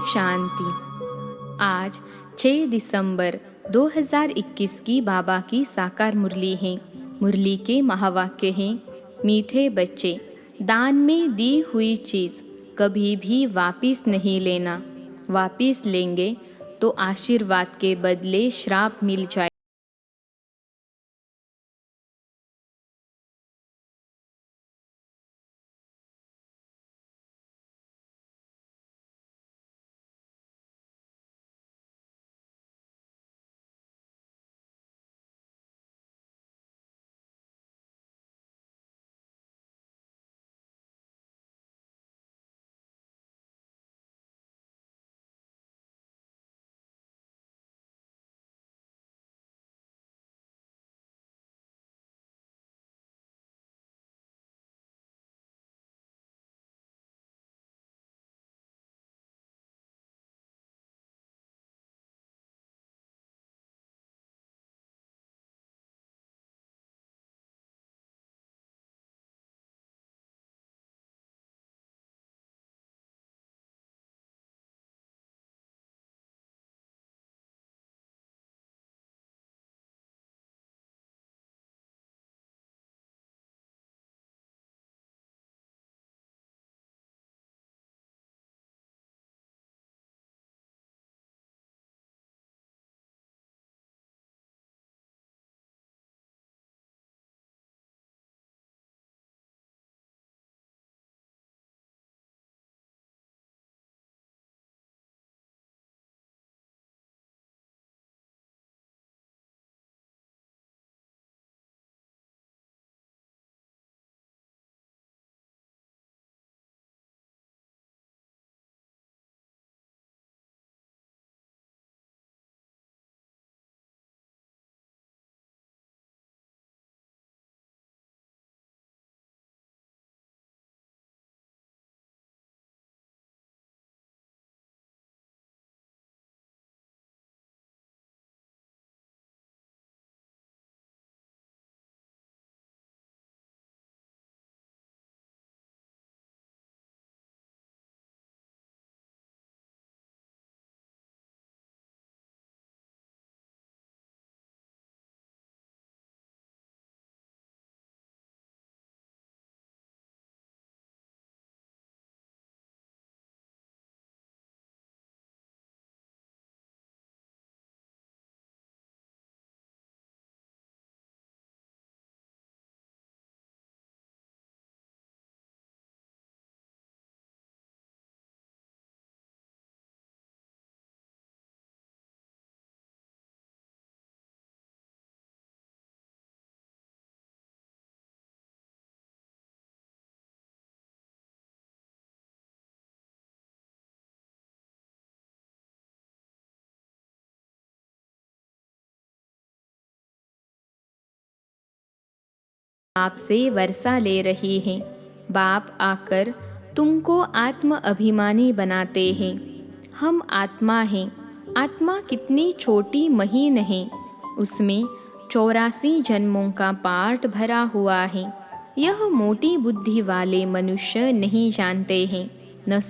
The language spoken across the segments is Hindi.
शांति। आज 6 दिसंबर 2021 की बाबा की साकार मुरली है। मुरली के महावाक्य हैं, मीठे बच्चे, दान में दी हुई चीज़ कभी भी वापिस नहीं लेना। वापिस लेंगे तो आशीर्वाद के बदले श्राप मिल जाए। बाप से वर्षा ले रही हैं। बाप आकर तुमको आत्म अभिमानी बनाते हैं। हम आत्मा हैं। आत्मा कितनी छोटी महीन है, उसमें 84 जन्मों का पाठ भरा हुआ है। यह मोटी बुद्धि वाले मनुष्य नहीं जानते हैं, न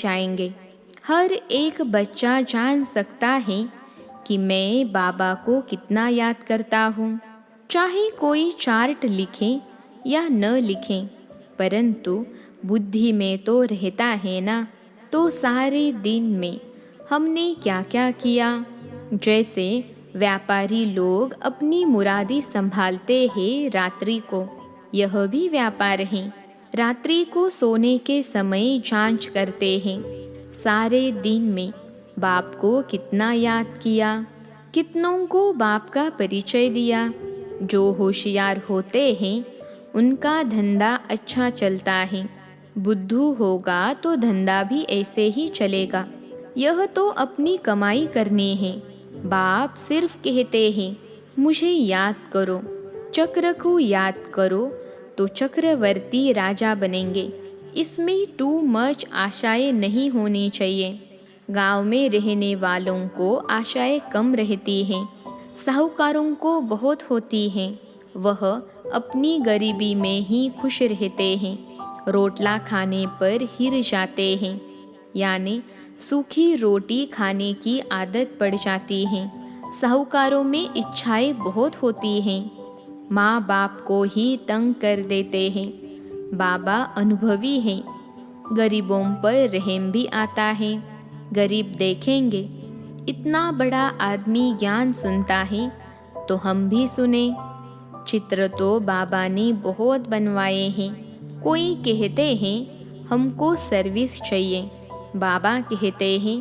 जाएंगे। हर एक बच्चा जान सकता है कि मैं बाबा को कितना याद करता हूँ। चाहे कोई चार्ट लिखे या न लिखे, परंतु बुद्धि में तो रहता है ना। तो सारे दिन में हमने क्या क्या किया। जैसे व्यापारी लोग अपनी मुरादी संभालते हैं रात्रि को, यह भी व्यापार है। रात्रि को सोने के समय जांच करते हैं। सारे दिन में बाप को कितना याद किया, कितनों को बाप का परिचय दिया। जो होशियार होते हैं उनका धंधा अच्छा चलता है। बुद्धू होगा तो धंधा भी ऐसे ही चलेगा। यह तो अपनी कमाई करनी है। बाप सिर्फ कहते हैं मुझे याद करो, चक्र को याद करो तो चक्रवर्ती राजा बनेंगे। इसमें टू मच आशाएं नहीं होनी चाहिए। गांव में रहने वालों को आशाएं कम रहती हैं, साहूकारों को बहुत होती हैं। वह अपनी गरीबी में ही खुश रहते हैं, रोटला खाने पर हिर जाते हैं, यानी सूखी रोटी खाने की आदत पड़ जाती है। साहूकारों में इच्छाएं बहुत होती हैं, माँ बाप को ही तंग कर देते हैं। बाबा अनुभवी हैं, गरीबों पर रहम भी आता है। गरीब देखेंगे इतना बड़ा आदमी ज्ञान सुनता है तो हम भी सुने। चित्र तो बाबा ने बहुत बनवाए हैं। कोई कहते हैं हमको सर्विस चाहिए, बाबा कहते हैं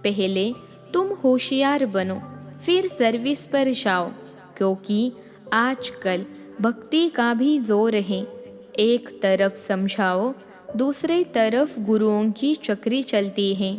पहले तुम होशियार बनो फिर सर्विस पर जाओ, क्योंकि आजकल भक्ति का भी जोर है। एक तरफ समझाओ, दूसरे तरफ गुरुओं की चक्री चलती है।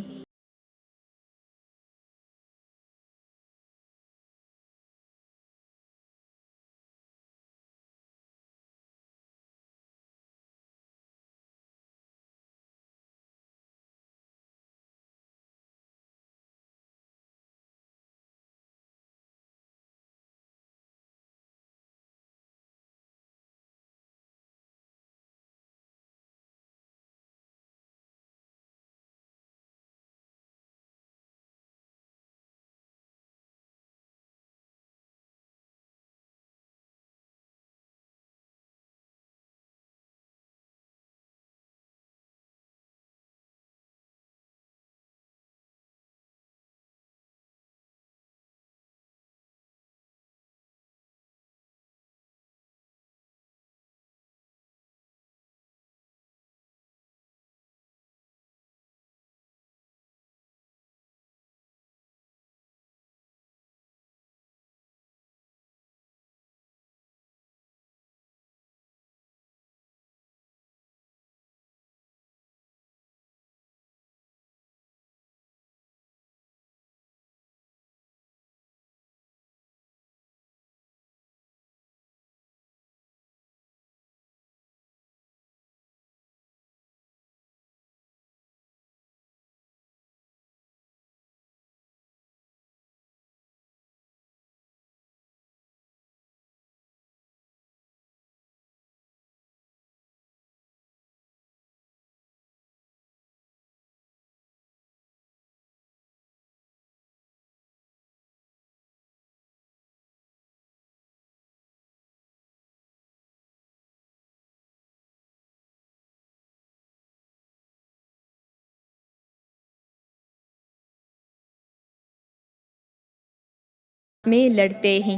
में लड़ते हैं,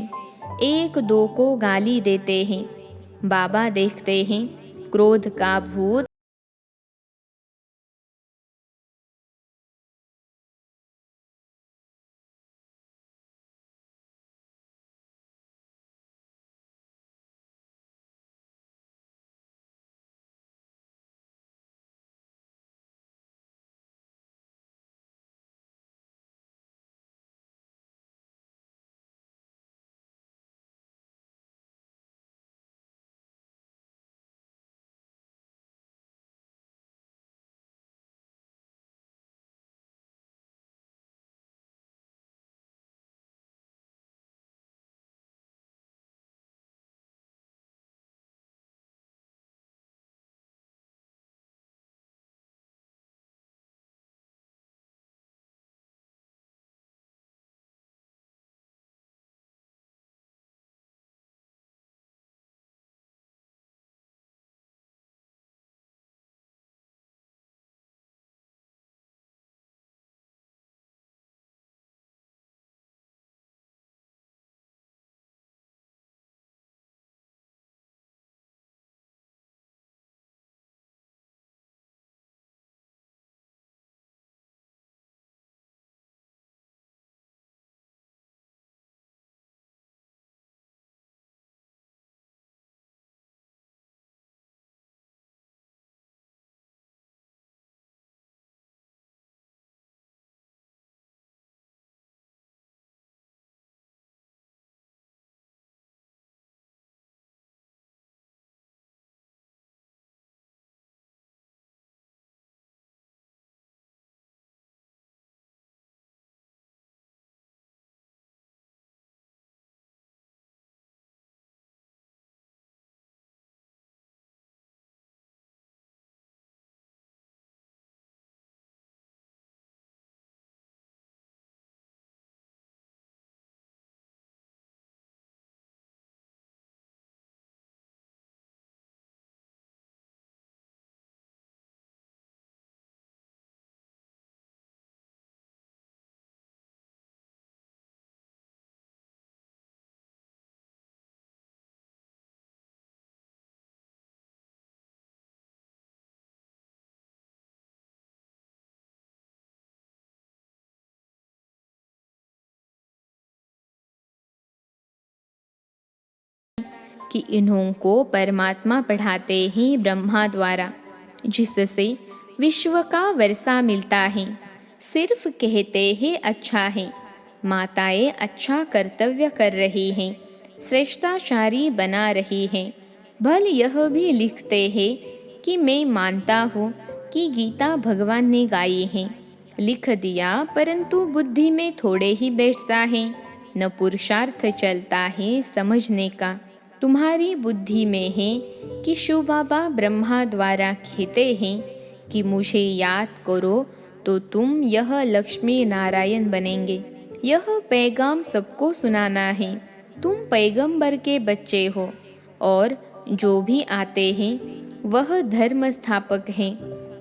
एक दो को गाली देते हैं। बाबा देखते हैं क्रोध का भूत कि इन्हों को परमात्मा पढ़ाते हैं ब्रह्मा द्वारा, जिससे विश्व का वर्षा मिलता है। सिर्फ कहते हैं अच्छा है, माताएं अच्छा कर्तव्य कर रही हैं, श्रेष्ठाचारी बना रही हैं। भल यह भी लिखते हैं कि मैं मानता हूँ कि गीता भगवान ने गाई है। लिख दिया, परंतु बुद्धि में थोड़े ही बैठता है, न पुरुषार्थ चलता है समझने का। तुम्हारी बुद्धि में है कि शिव बाबा ब्रह्मा द्वारा कहते हैं कि मुझे याद करो तो तुम यह लक्ष्मी नारायण बनेंगे। यह पैगाम सबको सुनाना है। तुम पैगंबर के बच्चे हो और जो भी आते हैं वह धर्म स्थापक हैं।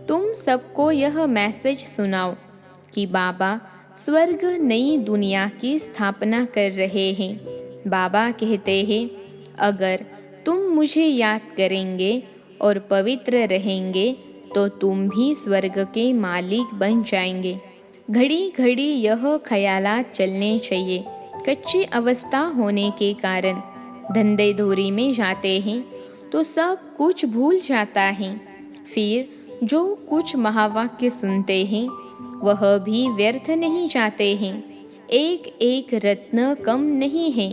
तुम सबको यह मैसेज सुनाओ कि बाबा स्वर्ग नई दुनिया की स्थापना कर रहे हैं। बाबा कहते हैं, अगर तुम मुझे याद करेंगे और पवित्र रहेंगे तो तुम भी स्वर्ग के मालिक बन जाएंगे। घड़ी घड़ी यह ख्यालात चलने चाहिए। कच्ची अवस्था होने के कारण धंधे धोरी में जाते हैं तो सब कुछ भूल जाता है। फिर जो कुछ महावाक्य सुनते हैं वह भी व्यर्थ नहीं जाते हैं। एक एक रत्न कम नहीं है,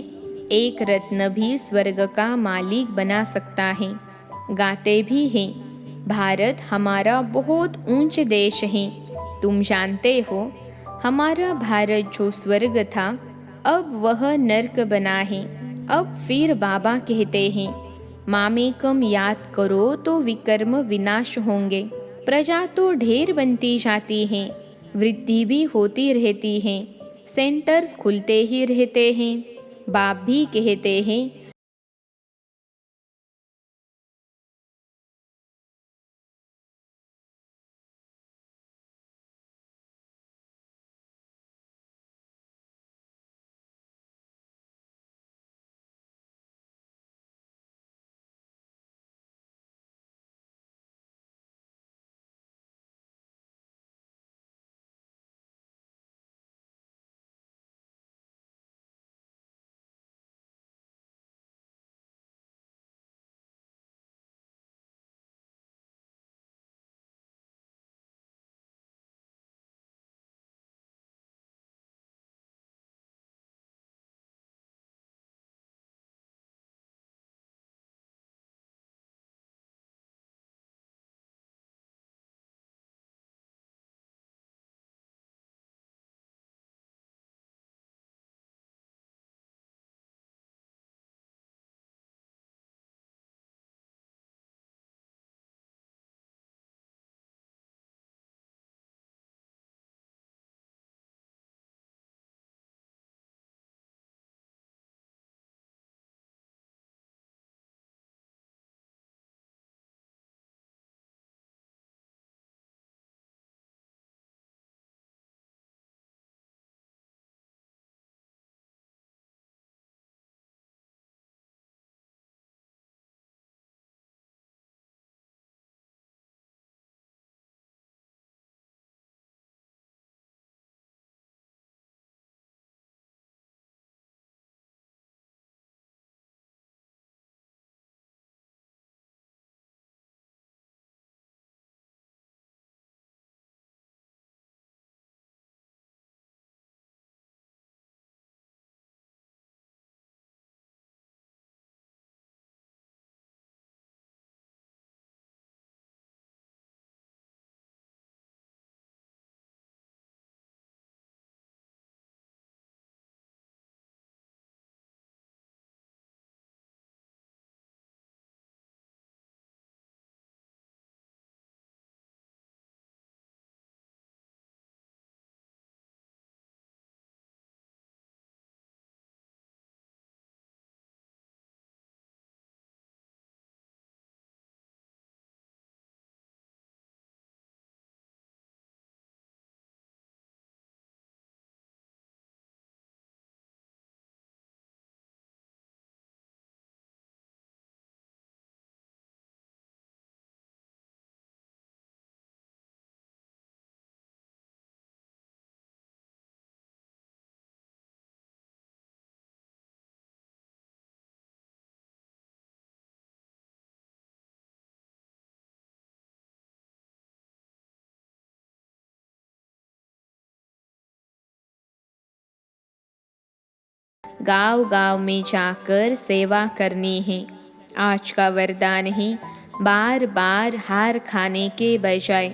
एक रत्न भी स्वर्ग का मालिक बना सकता है। गाते भी हैं, भारत हमारा बहुत ऊंच देश है। तुम जानते हो, हमारा भारत जो स्वर्ग था अब वह नर्क बना है। अब फिर बाबा कहते हैं, मामेकम याद करो तो विकर्म विनाश होंगे। प्रजा तो ढेर बनती जाती है, वृद्धि भी होती रहती है, सेंटर्स खुलते ही रहते हैं। बाप भी कहते हैं, गांव गांव में जाकर सेवा करनी है। आज का वरदान है, बार बार हार खाने के बजाय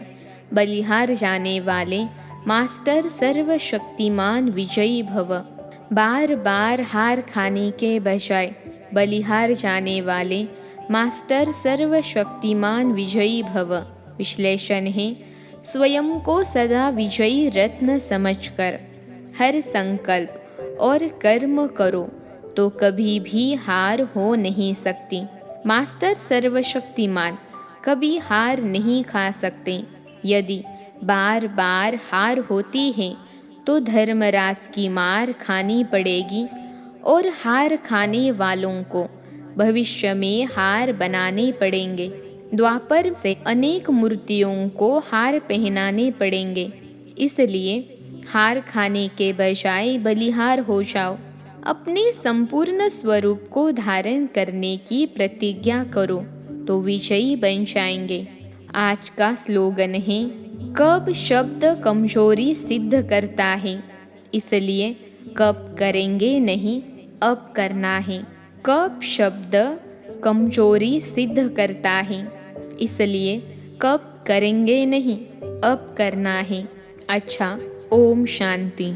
बलिहार जाने वाले मास्टर सर्वशक्तिमान विजयी भव। बार बार हार खाने के बजाय बलिहार जाने वाले मास्टर सर्वशक्तिमान विजयी भव। विश्लेषण है, स्वयं को सदा विजयी रत्न समझकर हर संकल्प और कर्म करो तो कभी भी हार हो नहीं सकती। मास्टर सर्वशक्तिमान कभी हार नहीं खा सकते। यदि बार बार हार होती है तो धर्मराज की मार खानी पड़ेगी और हार खाने वालों को भविष्य में हार बनाने पड़ेंगे। द्वापर से अनेक मूर्तियों को हार पहनाने पड़ेंगे। इसलिए हार खाने के बजाय बलिहार हो जाओ। अपने संपूर्ण स्वरूप को धारण करने की प्रतिज्ञा करो तो विजयी बन जाएंगे। आज का स्लोगन है, कब शब्द कमजोरी सिद्ध करता है, इसलिए कब करेंगे नहीं, अब करना है। कब शब्द कमजोरी सिद्ध करता है, इसलिए कब करेंगे नहीं, अब करना है। अच्छा, ओम शांति।